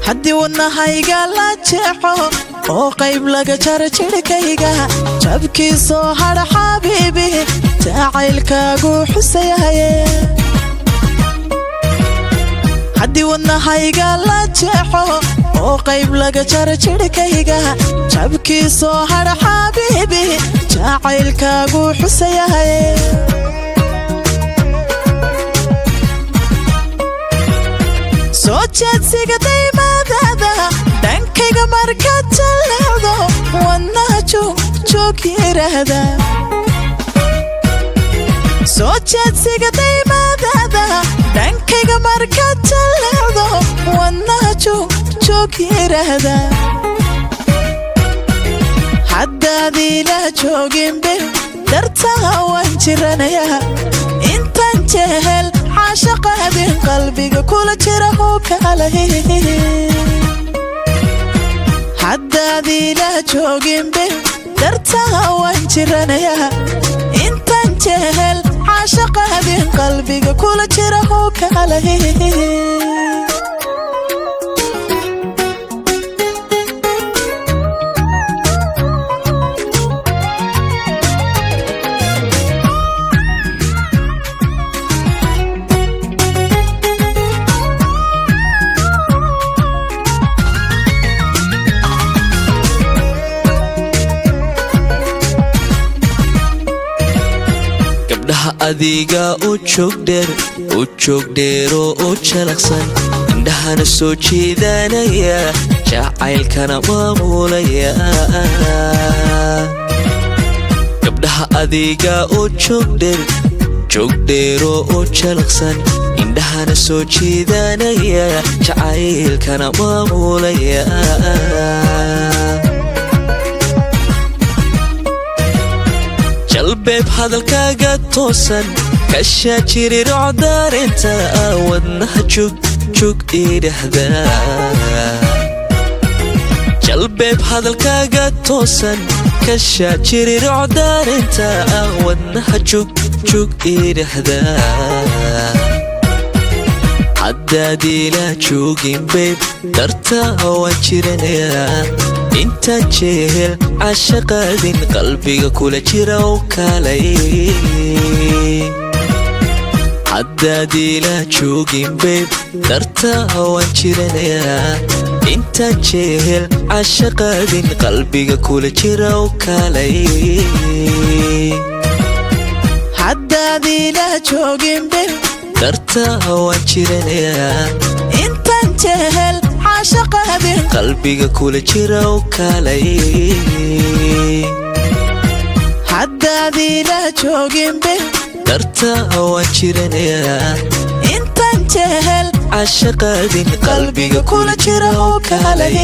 haddii wadnahayga la jeexo oo qayb laga jaro jidhkayga jabkiisoo hadha xabiibi jacaylkaagu xusayahaye haddii wadnahayga la jeexo oo qayb laga jaro jidhkayga jabkiisoo hadha xabiibi jacaylkaagu xusayahaye soo jeedsiga daymaadaada dhankayga markaad jalleecdo wadnaha joog yiraahda soo jeedsiga daymaadaada dhankayga markaad jalleecdo wadnaha joog yiraahda haddaad ila jooginbe dartaha waan jiranayaa intaan jehel caashaqaadin qalbiga kula jira oo kalahe haddaad ila jooginbe dartaha waan jiranayaa intaan jehel caashaqaadin qalbiga kula jira oo kalahe adiga u joog dheero oo jalaqsan indhahana soo jeedanaya jacaylkana maamulaya gabdhaha adiga u joog dheero oo jalaqsan indhahana soo jeedanaya jacaylkana maamulaya jalbeeb hadalkaaga toosan kashaa jirirooc daarinta wadnaha joog idhahda jalbeeb hadalkaaga toosan kashaa jirirooc daarinta wadnaha joog idhahda haddaad ila joogin beeb darta waan jiranayaa intaan jehel caashaqaadin qalbiga kula jira oo kalay haddaad ila joogin beeb darta waan jiranayaa intaan jehel caashaqaadin qalbiga kula jira oo kalay haddaad ila joogin beeb darta waan jiranayaa intaan jehel caashaqaadin qalbiga kula jira oo kalay haddaad ila joogin beeb darta waan jiranayaa intaan jehel caashaqaadin qalbiga kula jira oo kalay